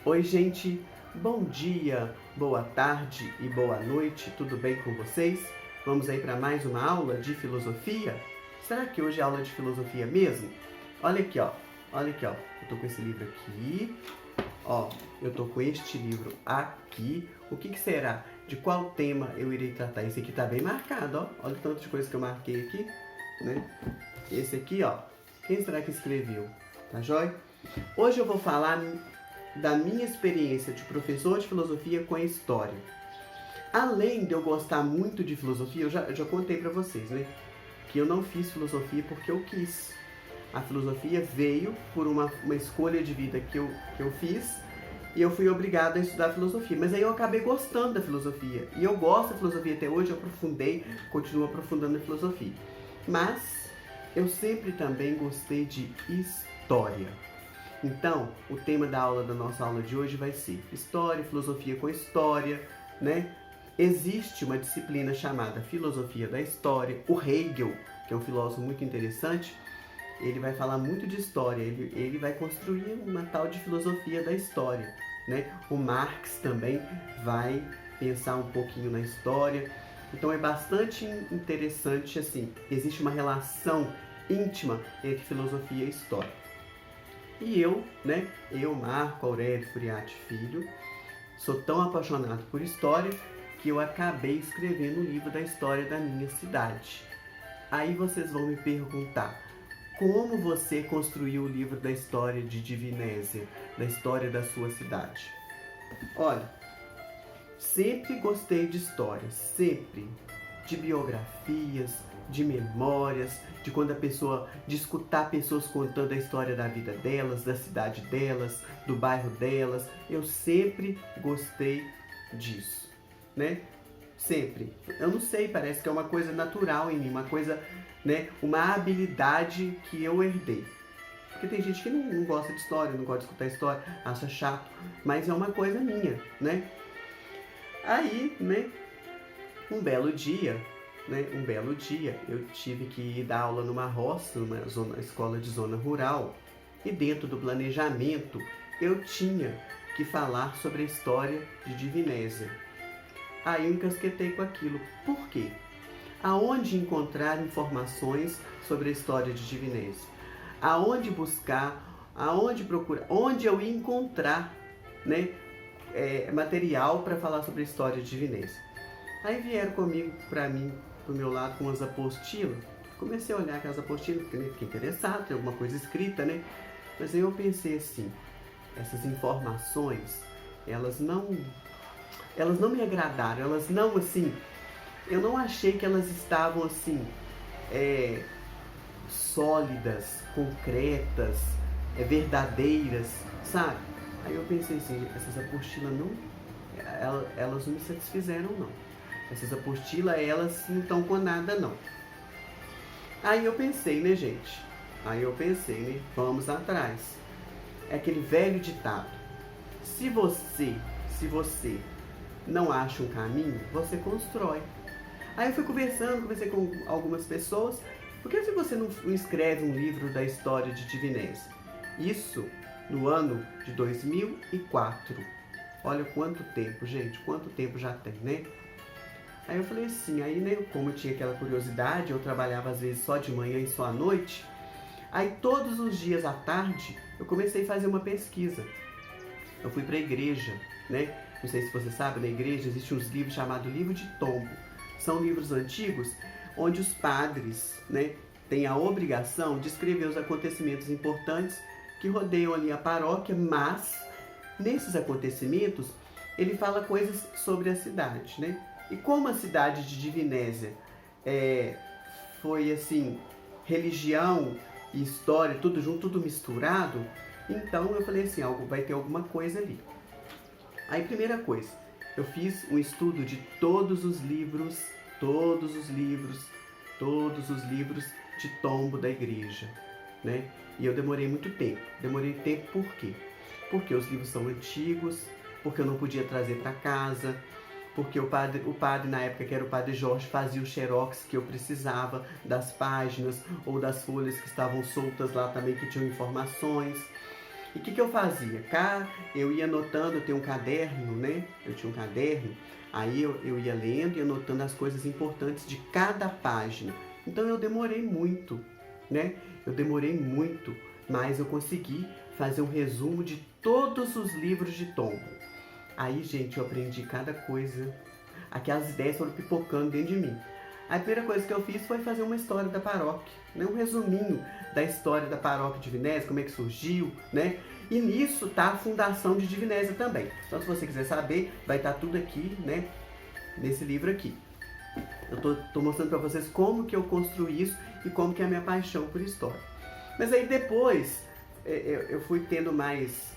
Oi, gente, bom dia, boa tarde e boa noite, tudo bem com vocês? Vamos aí para mais uma aula de filosofia? Será que hoje é aula de filosofia mesmo? Olha aqui, ó, eu tô com esse livro aqui, ó, eu tô com este livro aqui. O que será? De qual tema eu irei tratar? Esse aqui tá bem marcado, ó, olha o tanto de coisa que eu marquei aqui, né? Esse aqui, ó, quem será que escreveu? Tá joia? Hoje eu vou falar da minha experiência de professor de filosofia com a história. Além de eu gostar muito de filosofia, eu já contei para vocês, né? Que eu não fiz filosofia porque eu quis. A filosofia veio por uma escolha de vida que eu fiz e eu fui obrigado a estudar filosofia. Mas aí eu acabei gostando da filosofia. E eu gosto da filosofia até hoje, eu aprofundei, continuo aprofundando a filosofia. Mas eu sempre também gostei de história. Então, o tema da nossa aula de hoje vai ser História, Filosofia com História, né? Existe uma disciplina chamada Filosofia da História. O Hegel, que é um filósofo muito interessante, ele vai falar muito de história, ele vai construir uma tal de filosofia da história, né? O Marx também vai pensar um pouquinho na história. Então é bastante interessante, assim, existe uma relação íntima entre filosofia e história. E eu, né, Marco Aurélio Furiati Filho, sou tão apaixonado por história que eu acabei escrevendo um livro da história da minha cidade. Aí vocês vão me perguntar, como você construiu o livro da história de Divinésia, da história da sua cidade? Olha, sempre gostei de história, sempre. De biografias, de memórias, de quando de escutar pessoas contando a história da vida delas, da cidade delas, do bairro delas. Eu sempre gostei disso, né? Sempre. Eu não sei, parece que é uma coisa natural em mim, uma coisa, né? Uma habilidade que eu herdei. Porque tem gente que não gosta de história, não gosta de escutar história, acha chato, mas é uma coisa minha, né? Aí, né? Um belo dia, eu tive que ir dar aula numa roça, numa escola de zona rural, e dentro do planejamento eu tinha que falar sobre a história de Divinésia. Aí eu encasquetei com aquilo. Por quê? Aonde encontrar informações sobre a história de Divinésia? Aonde buscar? Aonde procurar? Onde eu ia encontrar, né, material para falar sobre a história de Divinésia? Aí vieram comigo, para mim, pro meu lado, com as apostilas. Comecei a olhar aquelas apostilas, porque fiquei interessado, tem alguma coisa escrita, né? Mas aí eu pensei assim, essas informações, elas não me agradaram, elas não, assim, eu não achei que elas estavam, assim, sólidas, concretas, verdadeiras, sabe? Aí eu pensei assim, essas apostilas não, elas não me satisfizeram, não. Essas apostilas, elas não estão com nada, não. Aí eu pensei, né, gente? Vamos atrás. É aquele velho ditado. Se você não acha um caminho, você constrói. Aí eu fui conversei com algumas pessoas. Por que se você não escreve um livro da história de Divinésia? Isso no ano de 2004. Olha quanto tempo, gente, quanto tempo já tem, né? Aí eu falei assim, aí, né, como eu tinha aquela curiosidade, eu trabalhava às vezes só de manhã e só à noite, aí todos os dias à tarde eu comecei a fazer uma pesquisa. Eu fui para a igreja, né? Não sei se você sabe, na igreja existem uns livros chamados Livro de Tombo. São livros antigos onde os padres, né, têm a obrigação de escrever os acontecimentos importantes que rodeiam ali a paróquia, mas nesses acontecimentos ele fala coisas sobre a cidade, né? E como a cidade de Divinésia foi assim, religião e história, tudo junto, tudo misturado, então eu falei assim, vai ter alguma coisa ali. Aí, primeira coisa, eu fiz um estudo de todos os livros de tombo da igreja, né? E eu demorei muito tempo. Demorei tempo por quê? Porque os livros são antigos, porque eu não podia trazer para casa, porque o padre na época, que era o padre Jorge, fazia o xerox que eu precisava das páginas ou das folhas que estavam soltas lá também, que tinham informações. E o que eu fazia? Cá eu ia anotando, eu tenho um caderno, né? Eu tinha um caderno, aí eu ia lendo e anotando as coisas importantes de cada página. Então eu demorei muito, né? Eu demorei muito, mas eu consegui fazer um resumo de todos os livros de Tombo. Aí, gente, eu aprendi cada coisa. Aquelas ideias foram pipocando dentro de mim. A primeira coisa que eu fiz foi fazer uma história da paróquia, né? Um resuminho da história da paróquia de Divinésia, como é que surgiu, né? E nisso tá a fundação de Divinésia também. Então, se você quiser saber, vai estar tudo aqui, né? Nesse livro aqui. Eu tô mostrando para vocês como que eu construí isso e como que é a minha paixão por história. Mas aí depois, eu fui tendo mais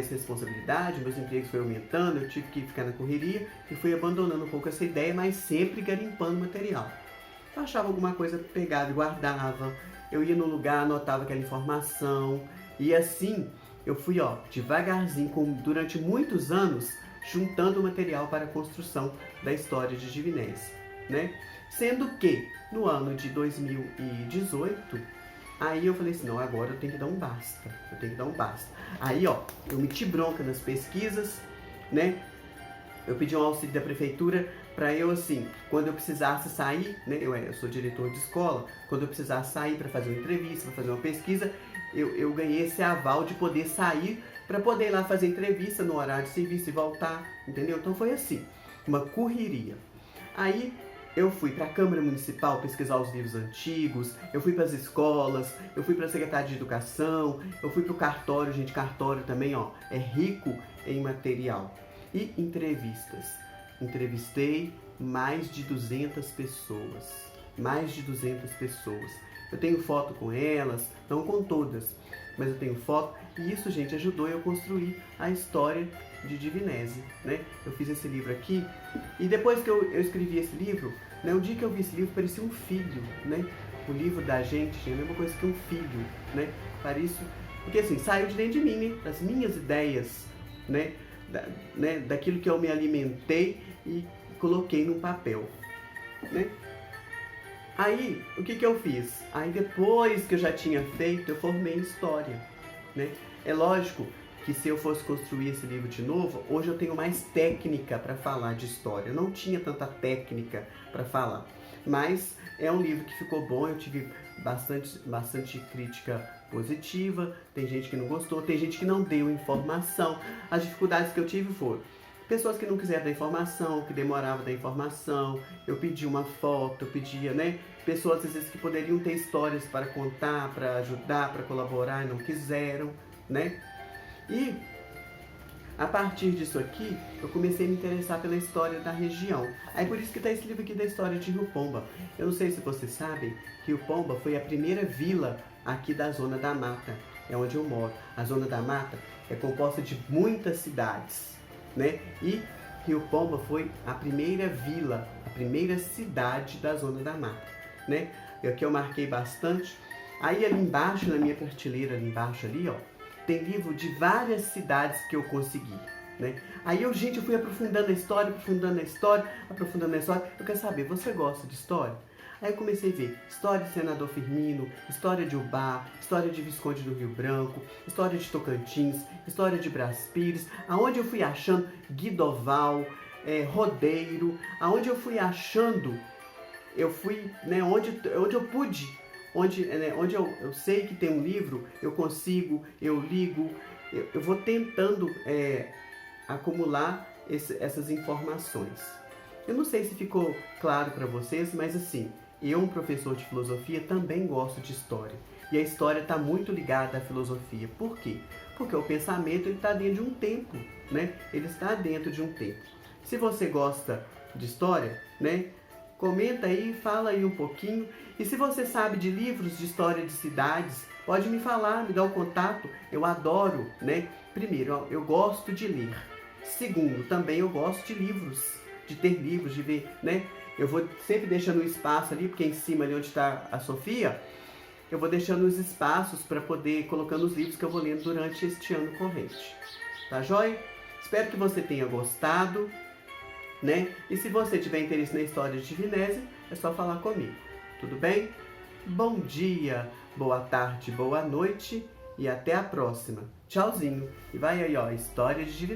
responsabilidade, meus empregos foram aumentando, eu tive que ficar na correria e fui abandonando um pouco essa ideia, mas sempre garimpando material. Eu achava alguma coisa, pegava e guardava, eu ia no lugar, anotava aquela informação, e assim eu fui, devagarzinho, durante muitos anos, juntando material para a construção da história de Divinésia, né? Sendo que, no ano de 2018, aí eu falei assim, não, agora eu tenho que dar um basta, Aí, eu meti bronca nas pesquisas, né? Eu pedi um auxílio da prefeitura para eu, assim, quando eu precisasse sair, né? Eu sou diretor de escola, quando eu precisasse sair para fazer uma entrevista, para fazer uma pesquisa, eu ganhei esse aval de poder sair para poder ir lá fazer entrevista no horário de serviço e voltar, entendeu? Então foi assim, uma correria. Aí eu fui para a Câmara Municipal pesquisar os livros antigos, eu fui para as escolas, eu fui para a Secretaria de Educação, eu fui para o cartório, gente, cartório também, é rico em material. E entrevistas. Entrevistei mais de 200 pessoas, Eu tenho foto com elas, não com todas, mas eu tenho foto, e isso, gente, ajudou eu a construir a história de Divinésia, né? Eu fiz esse livro aqui, e depois que eu escrevi esse livro, né, o dia que eu vi esse livro, parecia um filho, né? O livro da gente é a mesma coisa que um filho, né? Porque assim, saiu de dentro de mim, né? Das minhas ideias, né? Daquilo que eu me alimentei e coloquei num papel, né? Aí, o que eu fiz? Aí depois que eu já tinha feito, eu formei em História, né? É lógico que se eu fosse construir esse livro de novo, hoje eu tenho mais técnica para falar de história. Eu não tinha tanta técnica para falar, mas é um livro que ficou bom, eu tive bastante crítica positiva, tem gente que não gostou, tem gente que não deu informação. As dificuldades que eu tive foram pessoas que não quiseram dar informação, que demoravam da informação, eu pedi uma foto, eu pedia, né? Pessoas às vezes que poderiam ter histórias para contar, para ajudar, para colaborar e não quiseram, né? E a partir disso aqui, eu comecei a me interessar pela história da região. Aí por isso que está esse livro aqui da história de Rio Pomba. Eu não sei se vocês sabem, Rio Pomba foi a primeira vila aqui da Zona da Mata, é onde eu moro. A Zona da Mata é composta de muitas cidades, né? E Rio Pomba foi a primeira vila, a primeira cidade da Zona da Mata, né? E aqui eu marquei bastante. Aí ali embaixo, na minha prateleira, ali embaixo ali, tem livro de várias cidades que eu consegui, né? Aí eu fui aprofundando a história. Eu quero saber, você gosta de história? Aí eu comecei a ver história de Senador Firmino, história de Ubá, história de Visconde do Rio Branco, história de Tocantins, história de Brás Pires, aonde eu fui achando Guidoval, Rodeiro, aonde eu fui achando, eu fui, né, onde eu pude, onde eu sei que tem um livro, eu consigo, eu ligo, eu vou tentando acumular essas informações. Eu não sei se ficou claro para vocês, mas assim, eu, um professor de filosofia, também gosto de história. E a história está muito ligada à filosofia. Por quê? Porque o pensamento está dentro de um tempo, né? Ele está dentro de um tempo. Se você gosta de história, né? Comenta aí, fala aí um pouquinho. E se você sabe de livros de história de cidades, pode me falar, me dar o contato. Eu adoro, né? Primeiro, eu gosto de ler. Segundo, também eu gosto de livros, de ter livros, de ver, né? Eu vou sempre deixando um espaço ali, porque em cima ali onde está a Sofia, eu vou deixando os espaços para poder ir colocando os livros que eu vou lendo durante este ano corrente. Tá joia? Espero que você tenha gostado, né? E se você tiver interesse na história de Divinésia, é só falar comigo. Tudo bem? Bom dia, boa tarde, boa noite e até a próxima. Tchauzinho. E vai aí, ó, história de divindade.